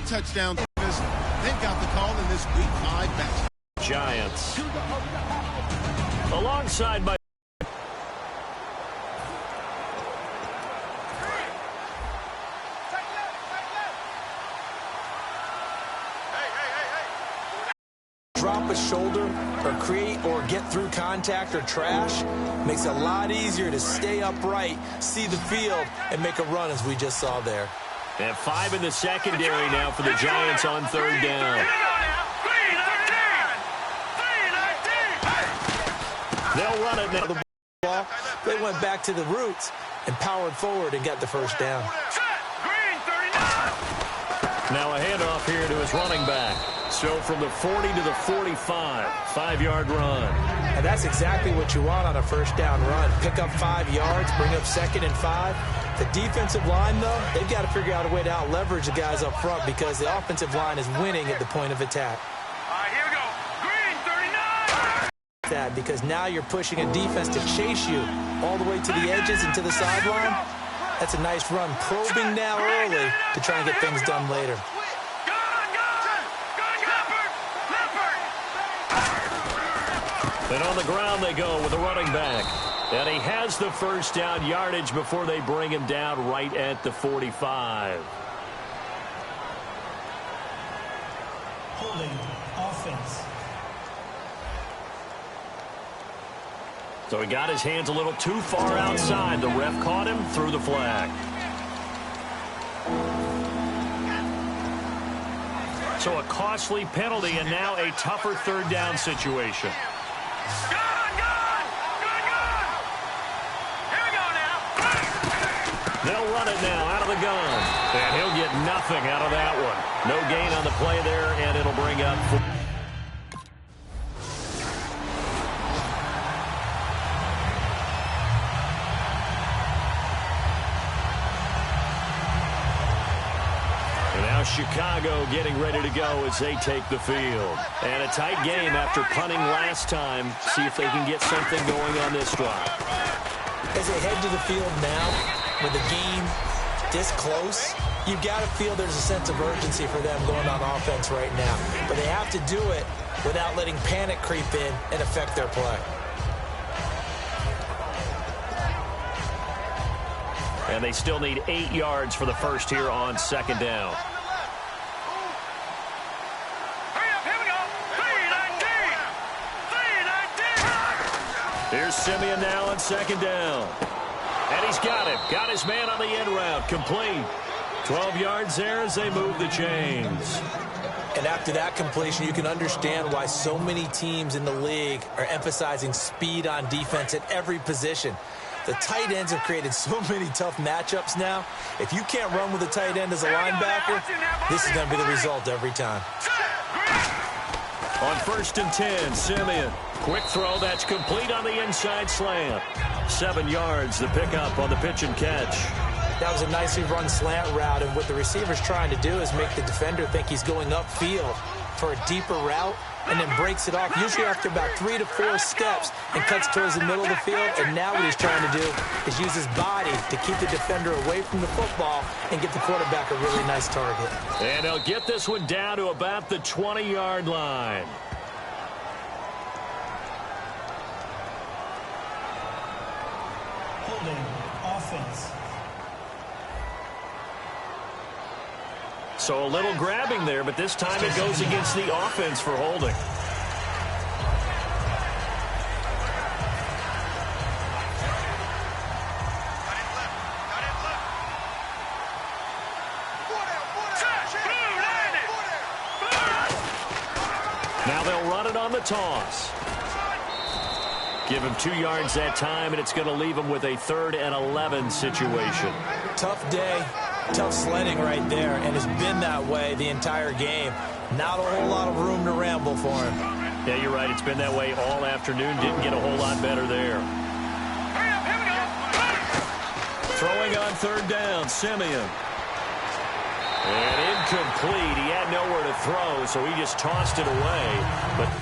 touchdown. They've got the call in this Week 5 match. Giants. Alongside by drop a shoulder or create or get through contact or trash makes it a lot easier to stay upright, see the field, and make a run as we just saw there. They have 5 in the secondary now for the Giants on third down. They'll run it now. The ball, they went back to the roots and powered forward and got the first down. Now a handoff here to his running back. So from the 40 to the 45, 5-yard run. And that's exactly what you want on a first down run. Pick up 5 yards, bring up 2nd and 5. The defensive line, though, they've got to figure out a way to out-leverage the guys up front because the offensive line is winning at the point of attack. All right, here we go. Green, 39! That because now you're pushing a defense to chase you all the way to the edges and to the sideline. That's a nice run, probing now early to try and get things done later. And on the ground they go with the running back. And he has the first down yardage before they bring him down right at the 45. Holding offense. So he got his hands a little too far outside. The ref caught him, threw the flag. So a costly penalty and now a tougher third down situation. They'll run it now out of the gun. And he'll get nothing out of that one. No gain on the play there, and it'll bring up... And now Chicago getting ready to go as they take the field. And a tight game after punting last time. See if they can get something going on this drive. As they head to the field now, with the game this close, you've got to feel there's a sense of urgency for them going on offense right now. But they have to do it without letting panic creep in and affect their play. And they still need 8 yards for the first here on 2nd down. Here's Simeon now on 2nd down. And he's got him. Got his man on the end route. Complete. 12 yards there as they move the chains. And after that completion, you can understand why so many teams in the league are emphasizing speed on defense at every position. The tight ends have created so many tough matchups now. If you can't run with a tight end as a linebacker, this is going to be the result every time. On 1st and 10, Simeon. Quick throw, that's complete on the inside slant. 7 yards, the pickup on the pitch and catch. That was a nicely run slant route, and what the receiver's trying to do is make the defender think he's going upfield for a deeper route, and then breaks it off, usually after about 3 to 4 steps, and cuts towards the middle of the field. And now what he's trying to do is use his body to keep the defender away from the football and give the quarterback a really nice target. And he'll get this one down to about the 20-yard line. Holding offense. So a little grabbing there, but this time it goes against the offense for holding. Now they'll run it on the toss. Give him 2 yards that time, and it's going to leave him with a 3rd and 11 situation. Tough day. Tough sledding right there, and it's been that way the entire game. Not a whole lot of room to ramble for him. Yeah, you're right. It's been that way all afternoon. Didn't get a whole lot better there. Throwing on 3rd down, Simeon. And incomplete. He had nowhere to throw, so he just tossed it away. But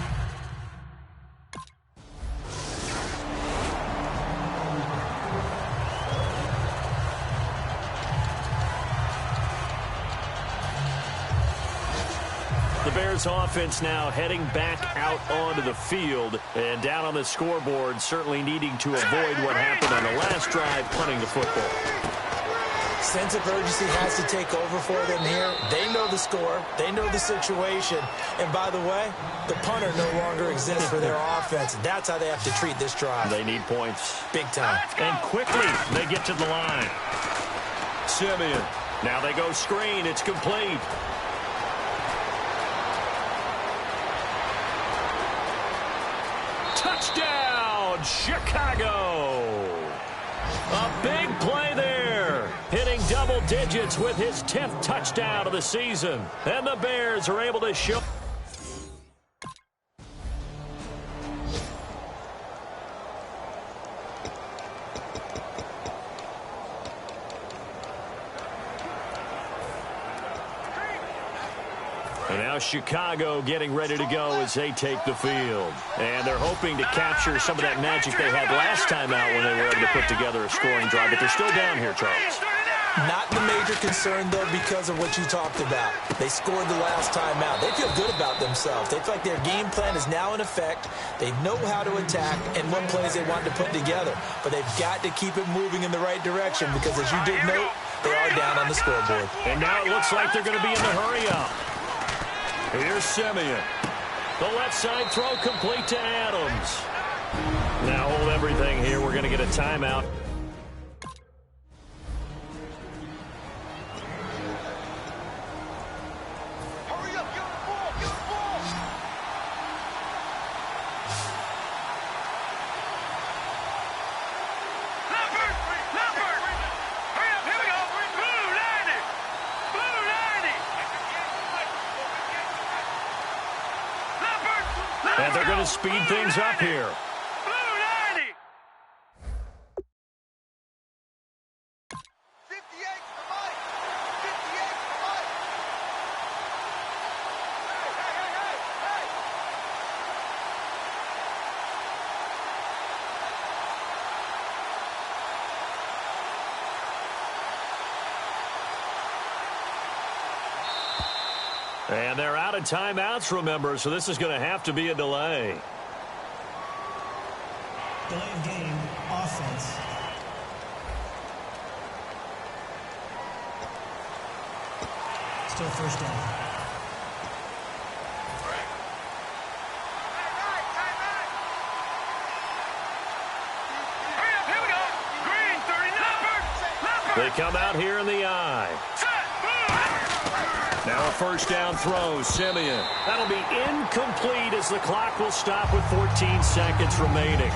The Bears offense now heading back out onto the field and down on the scoreboard, certainly needing to avoid what happened on the last drive, punting the football. Sense of urgency has to take over for them here. They know the score. They know the situation. And by the way, the punter no longer exists for their offense. That's how they have to treat this drive. They need points. Big time. And quickly, they get to the line. Simeon. Now they go screen. It's complete. Touchdown, Chicago. A big play there. Hitting double digits with his 10th touchdown of the season. And the Bears are able to show. And now Chicago getting ready to go as they take the field. And they're hoping to capture some of that magic they had last time out when they were able to put together a scoring drive. But they're still down here, Charles. Not the major concern, though, because of what you talked about. They scored the last time out. They feel good about themselves. They feel like their game plan is now in effect. They know how to attack and what plays they want to put together. But they've got to keep it moving in the right direction because, as you did note, they are down on the scoreboard. And now it looks like they're going to be in the hurry-up. Here's Simeon. The left side throw complete to Adams. Now hold everything here. We're going to get a timeout. Hurry up, get the ball, get the ball. Leopard! Hurry up, here we go. Blue 90. Blue 90. Leopard! And they're going to speed things up here. Blue 90. 58 for Mike. 58 for Mike. Hey. And they're out of timeouts, remember, so this is going to have to be a delay. Delay of game, offense. Still first down. Hurry up, here we go. Green 39. They come out here in the eye. Now a first down throw, Simeon. That'll be incomplete as the clock will stop with 14 seconds remaining.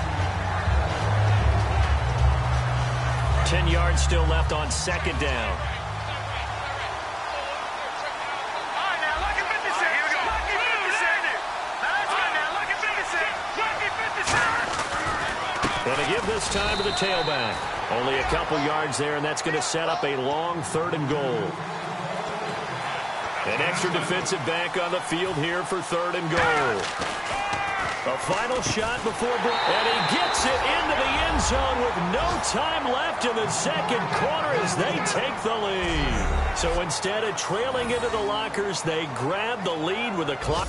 10 yards still left on second down. All right, now, lucky 56. Here we go. Lucky 56. All right, now, lucky 56. Lucky 56. Going to give this time to the tailback. Only a couple yards there, and that's going to set up a long 3rd and goal. An extra defensive back on the field here for 3rd and goal. A final shot before break. And he gets it into the end zone with no time left in the second quarter as they take the lead. So instead of trailing into the lockers, they grab the lead with the clock.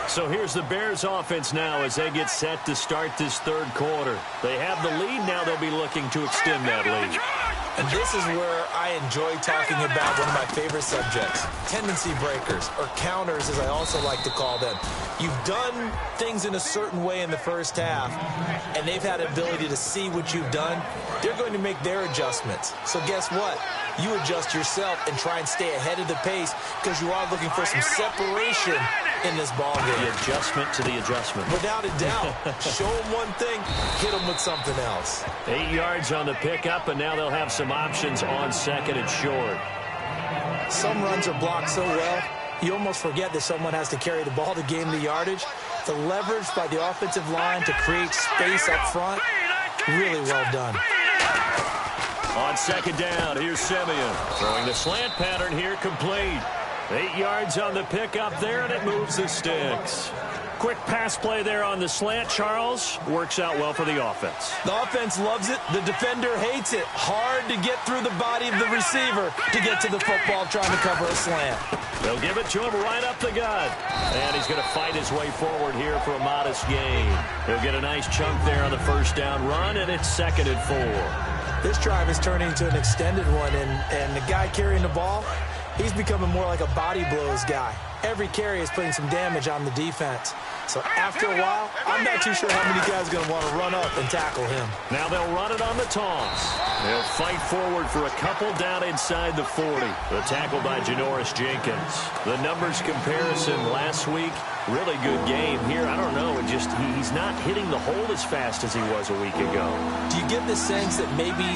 So here's the Bears offense now as they get set to start this 3rd quarter. They have the lead. Now they'll be looking to extend that lead. And this is where I enjoy talking about one of my favorite subjects, tendency breakers, or counters as I also like to call them. You've done things in a certain way in the first half, and they've had the ability to see what you've done. They're going to make their adjustments. So guess what? You adjust yourself and try and stay ahead of the pace because you are looking for some separation in this ball game. The adjustment to the adjustment. Without a doubt. Show them one thing, hit them with something else. 8 yards on the pickup, and now they'll have some options on 2nd and short. Some runs are blocked so well, you almost forget that someone has to carry the ball to gain the yardage. The leverage by the offensive line to create space up front, really well done. On 2nd down, here's Simeon. Throwing the slant pattern here, complete. 8 yards on the pickup there, and it moves the sticks. Quick pass play there on the slant, Charles. Works out well for the offense. The offense loves it. The defender hates it. Hard to get through the body of the receiver to get to the football trying to cover a slant. They'll give it to him right up the gut. And he's going to fight his way forward here for a modest gain. He'll get a nice chunk there on the first down run, and it's 2nd and 4. This drive is turning into an extended one, and the guy carrying the ball, he's becoming more like a body blows guy. Every carry is putting some damage on the defense. So after a while, I'm not too sure how many guys are going to want to run up and tackle him. Now they'll run it on the toss. They'll fight forward for a couple down inside the 40. The tackle by Janoris Jenkins. The numbers comparison last week, really good game here. I don't know, he's not hitting the hole as fast as he was a week ago. Do you get the sense that maybe,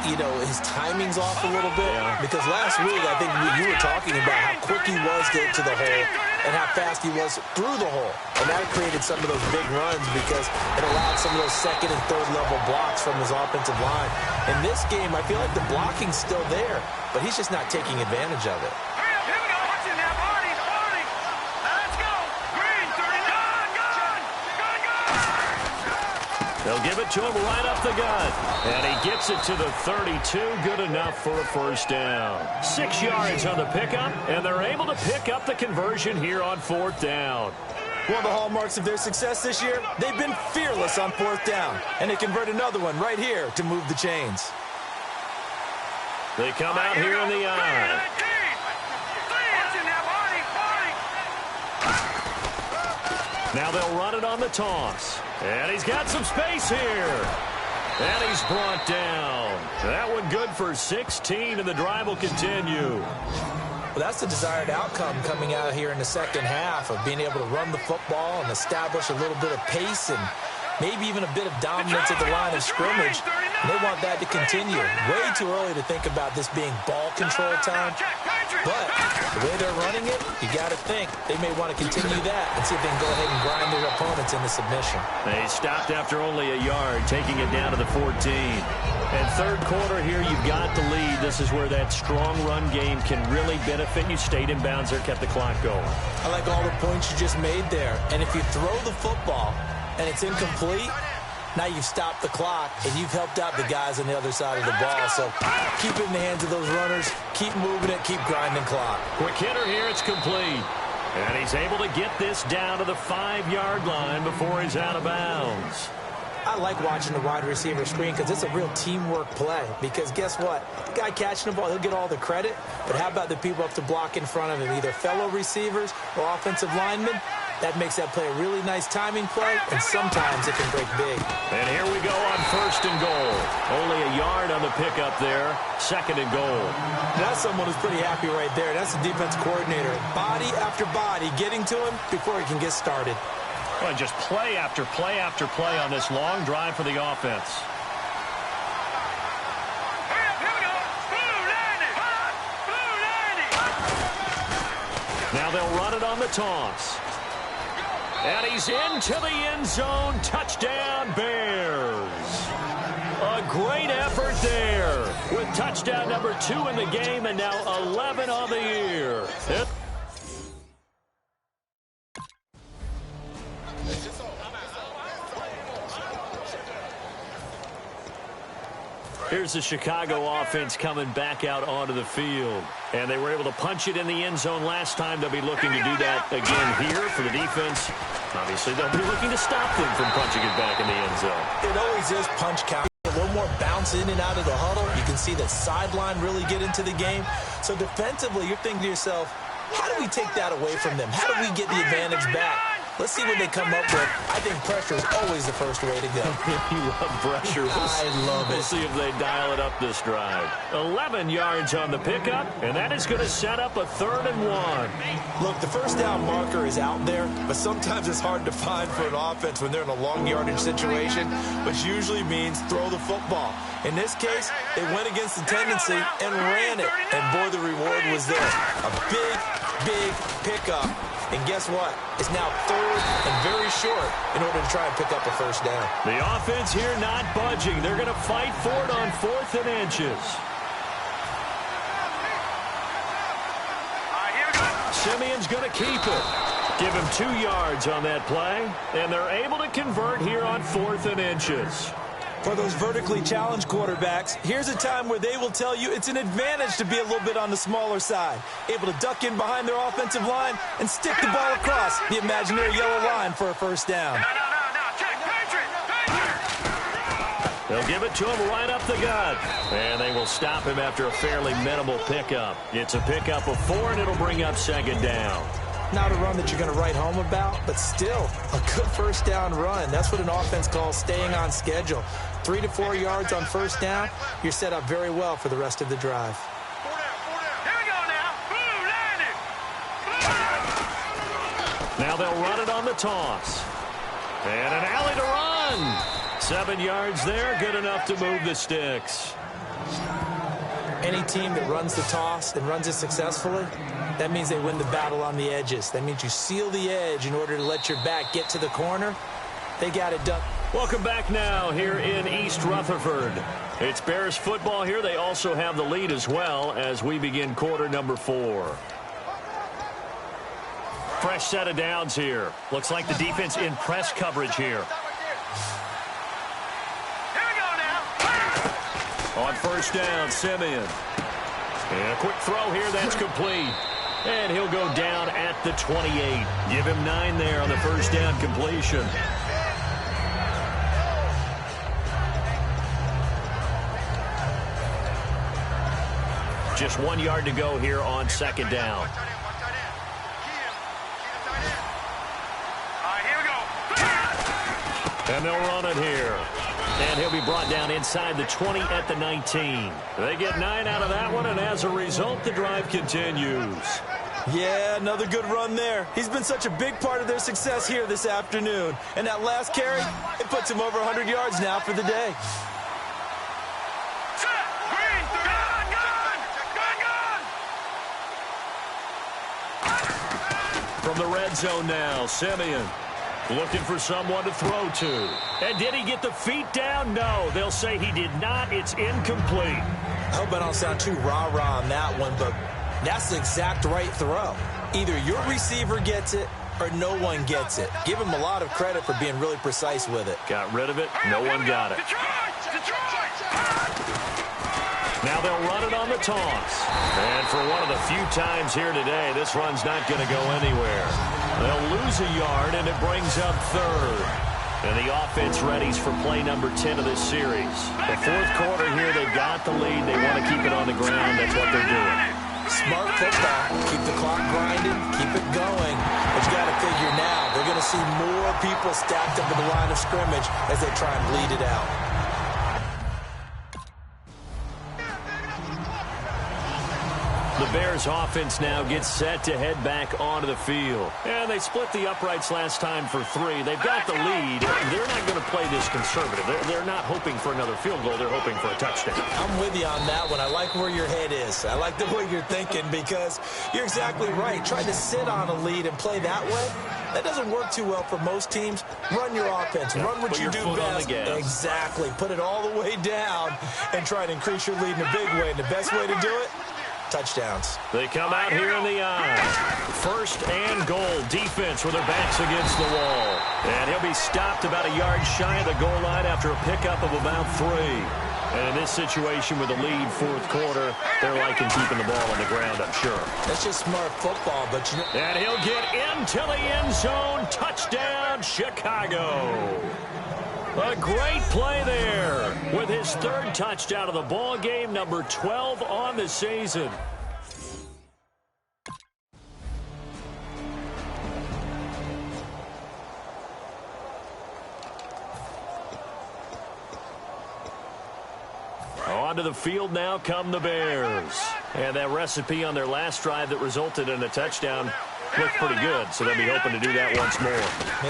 his timing's off a little bit? Yeah. Because last week, I think you were talking about how quick he was getting to the hole and how fast he was through the hole. And that created some of those big runs because it allowed some of those second and third level blocks from his offensive line. In this game, I feel like the blocking's still there, but he's just not taking advantage of it. They'll give it to him right up the gut. And he gets it to the 32. Good enough for a first down. 6 yards on the pickup, and they're able to pick up the conversion here on 4th down. One of the hallmarks of their success this year, they've been fearless on 4th down. And they convert another one right here to move the chains. They come out here in the eye. Now they'll run it on the toss. And he's got some space here. And he's brought down. That one good for 16, and the drive will continue. Well, that's the desired outcome coming out here in the second half of being able to run the football and establish a little bit of pace and maybe even a bit of dominance at the line of scrimmage. And they want that to continue. Way too early to think about this being ball control time. But the way they're running it, you got to think they may want to continue that and see if they can go ahead and grind their opponents into submission. They stopped after only a yard, taking it down to the 14. And third quarter here, you've got the lead. This is where that strong run game can really benefit you. Stayed in bounds there, kept the clock going. I like all the points you just made there. And if you throw the football and it's incomplete, now you've stopped the clock, and you've helped out the guys on the other side of the ball. So keep it in the hands of those runners. Keep moving it. Keep grinding clock. Quick hitter here. It's complete. And he's able to get this down to the 5-yard line before he's out of bounds. I like watching the wide receiver screen because it's a real teamwork play. Because guess what? The guy catching the ball, he'll get all the credit. But how about the people up to block in front of him, either fellow receivers or offensive linemen? That makes that play a really nice timing play, and sometimes it can break big. And here we go on 1st and goal. Only a yard on the pickup there. 2nd and goal. That's someone who's pretty happy right there. That's the defense coordinator. Body after body getting to him before he can get started. Well, just play after play after play on this long drive for the offense. Now they'll run it on the toss. And he's into the end zone. Touchdown, Bears. A great effort there with touchdown number 2 in the game and now 11 on the year. Here's the Chicago offense coming back out onto the field. And they were able to punch it in the end zone last time. They'll be looking to do that again here for the defense. Obviously, they'll be looking to stop them from punching it back in the end zone. It always is punch count. A little more bounce in and out of the huddle. You can see the sideline really get into the game. So defensively, you're thinking to yourself, how do we take that away from them? How do we get the advantage back? Let's see what they come up with. I think pressure is always the first way to go. You love pressure. I love it. We'll see if they dial it up this drive. 11 yards on the pickup, and that is going to set up a 3rd and 1. Look, the first down marker is out there, but sometimes it's hard to find for an offense when they're in a long yardage situation, which usually means throw the football. In this case, they went against the tendency and ran it, and boy, the reward was there. A big, big pickup. And guess what? It's now 3rd and very short in order to try and pick up a first down. The offense here not budging. They're going to fight for it on 4th and inches. Simeon's going to keep it. Give him 2 yards on that play, and they're able to convert here on 4th and inches. For those vertically challenged quarterbacks, here's a time where they will tell you it's an advantage to be a little bit on the smaller side, able to duck in behind their offensive line and stick the ball across the imaginary yellow line for a first down. No, check, Patriot. They'll give it to him right up the gut, and they will stop him after a fairly minimal pickup. It's a pickup of 4, and it'll bring up 2nd down. Not a run that you're going to write home about, but still a good first down run. That's what an offense calls staying on schedule. 3 to 4 yards on first down, you're set up very well for the rest of the drive. Here we go now. Boom, landed. Now they'll run it on the toss. And an alley to run. 7 yards there, good enough to move the sticks. Any team that runs the toss and runs it successfully, that means they win the battle on the edges. That means you seal the edge in order to let your back get to the corner. They got it done. Welcome back now here in East Rutherford. It's Bears football here. They also have the lead as well as we begin quarter number 4. Fresh set of downs here. Looks like the defense in press coverage here. Here we go now. On first down, Simeon. And a quick throw here, that's complete. And he'll go down at the 28. Give him 9 there on the first down completion. Just 1 yard to go here on 2nd down. All right, here we go. And they'll run it here. And he'll be brought down inside the 20 at the 19. They get 9 out of that one, and as a result, the drive continues. Yeah, another good run there. He's been such a big part of their success here this afternoon. And that last carry, it puts him over 100 yards now for the day. Set, green, gun. From the red zone now, Simeon looking for someone to throw to. And did he get the feet down? No, they'll say he did not. It's incomplete. I hope I don't sound too rah-rah on that one, but that's the exact right throw. Either your receiver gets it or no one gets it. Give him a lot of credit for being really precise with it. Got rid of it. No one got it. Detroit! Now they'll run it on the toss. And for one of the few times here today, this run's not going to go anywhere. They'll lose a yard, and it brings up 3rd. And the offense readies for play number 10 of this series. The 4th quarter here, they've got the lead. They want to keep it on the ground. That's what they're doing. Smart football. Keep the clock grinding. Keep it going. But you got to figure now, they're going to see more people stacked up at the line of scrimmage as they try and bleed it out. The Bears offense now gets set to head back onto the field. And they split the uprights last time for 3. They've got the lead. They're not going to play this conservative. They're not hoping for another field goal. They're hoping for a touchdown. I'm with you on that one. I like where your head is. I like the way you're thinking because you're exactly right. Trying to sit on a lead and play that way, that doesn't work too well for most teams. Run your offense. Run what you do best. Exactly. Put it all the way down and try to increase your lead in a big way. And the best way to do it, touchdowns. They come out here in the eye. 1st and goal. Defense with their backs against the wall. And he'll be stopped about a yard shy of the goal line after a pickup of about 3. And in this situation with the lead, 4th quarter, they're liking keeping the ball on the ground, I'm sure. That's just smart football, but you know. And he'll get into the end zone. Touchdown, Chicago. A great play there with his 3rd touchdown of the ball game, number 12 on the season. Onto the field now come the Bears. And that recipe on their last drive that resulted in a touchdown looked pretty good, so they'll be hoping to do that once more.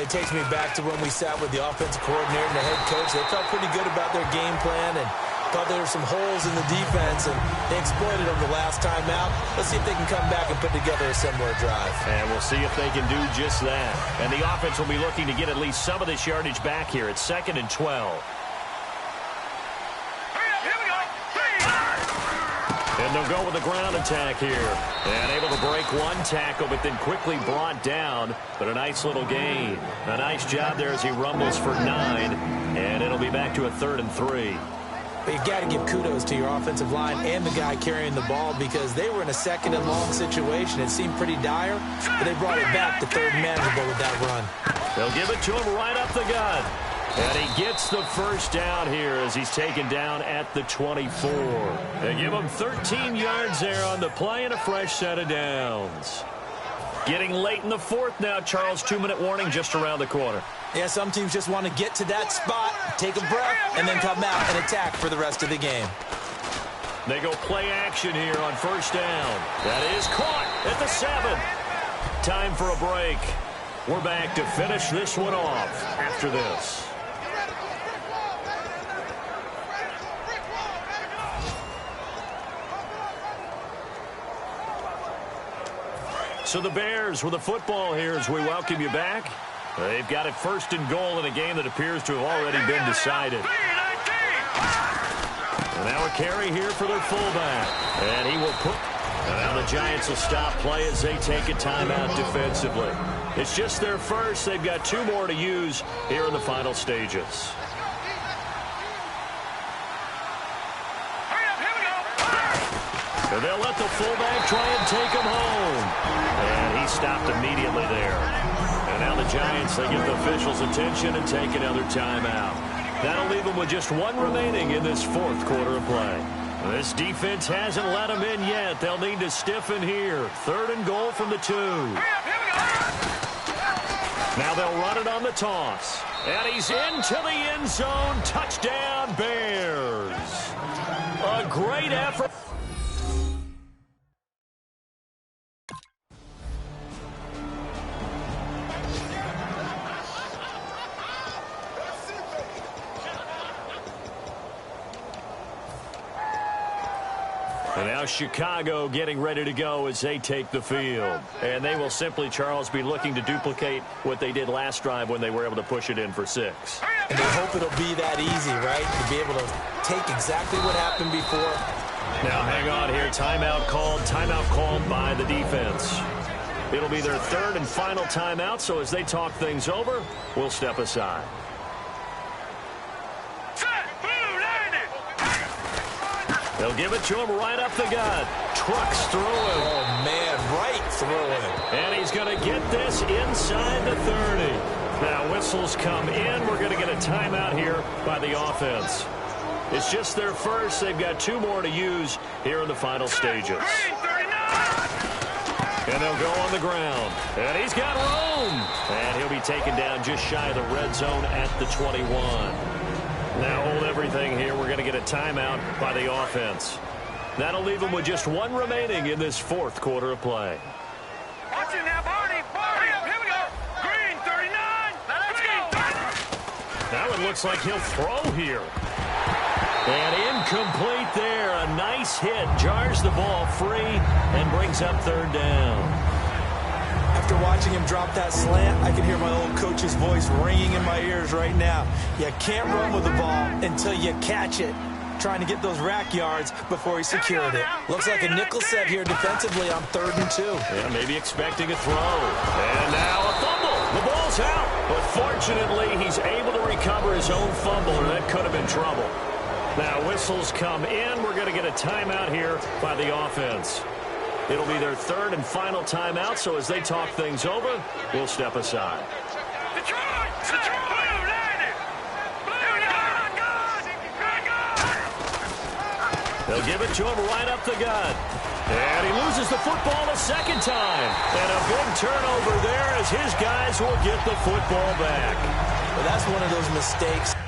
It takes me back to when we sat with the offensive coordinator and the head coach. They felt pretty good about their game plan and thought there were some holes in the defense, and they exploited them the last time out. Let's see if they can come back and put together a similar drive. And we'll see if they can do just that. And the offense will be looking to get at least some of this yardage back here. It's 2nd and 12. And they'll go with the ground attack here. And able to break one tackle, but then quickly brought down. But a nice little gain. A nice job there as he rumbles for 9. And it'll be back to a 3rd and 3. But you've got to give kudos to your offensive line and the guy carrying the ball because they were in a 2nd and long situation. It seemed pretty dire, but they brought it back to 3rd and manageable with that run. They'll give it to him right up the gut. And he gets the first down here as he's taken down at the 24. They give him 13 yards there on the play and a fresh set of downs. Getting late in the 4th now, Charles. 2-minute warning just around the corner. Yeah, some teams just want to get to that spot, take a breath, and then come out and attack for the rest of the game. They go play action here on 1st down. That is caught at the 7. Time for a break. We're back to finish this one off after this. So the Bears with the football here as we welcome you back. They've got it 1st and goal in a game that appears to have already been decided. And now a carry here for their fullback. And he will put... And now the Giants will stop play as they take a timeout defensively. It's just their first. They've got 2 more to use here in the final stages. So they'll let the fullback try and take him home. And he stopped immediately there. And now the Giants, they get the officials' attention and take another timeout. That'll leave them with just 1 remaining in this 4th quarter of play. This defense hasn't let them in yet. They'll need to stiffen here. 3rd and goal from the 2. Now they'll run it on the toss. And he's into the end zone. Touchdown, Bears. A great effort. And now Chicago getting ready to go as they take the field. And they will simply, Charles, be looking to duplicate what they did last drive when they were able to push it in for 6. And they hope it'll be that easy, right? To be able to take exactly what happened before. Now hang on here. Timeout called by the defense. It'll be their 3rd and final timeout, so as they talk things over, we'll step aside. They'll give it to him right up the gut. Trucks through him. Oh, man, right through him. And he's going to get this inside the 30. Now whistles come in. We're going to get a timeout here by the offense. It's just their first. They've got 2 more to use here in the final stages. And they'll go on the ground. And he's got room. And he'll be taken down just shy of the red zone at the 21. Now hold everything here. We're going to get a timeout by the offense. That'll leave them with just 1 remaining in this 4th quarter of play. Watch it now, Barney. Here we go. Green, 39. Let's go. Now it looks like he'll throw here. And incomplete there. A nice hit. Jars the ball free and brings up 3rd down. After watching him drop that slant, I can hear my old coach's voice ringing in my ears right now. You can't run with the ball until you catch it. Trying to get those rack yards before he secured it. Looks like a nickel set here defensively on 3rd and 2. Yeah, maybe expecting a throw. And now a fumble. The ball's out. But fortunately, he's able to recover his own fumble, or that could have been trouble. Now whistles come in. We're going to get a timeout here by the offense. It'll be their 3rd and final timeout, so as they talk things over, we'll step aside. They'll give it to him right up the gut. And he loses the football a 2nd time. And a big turnover there as his guys will get the football back. Well, that's one of those mistakes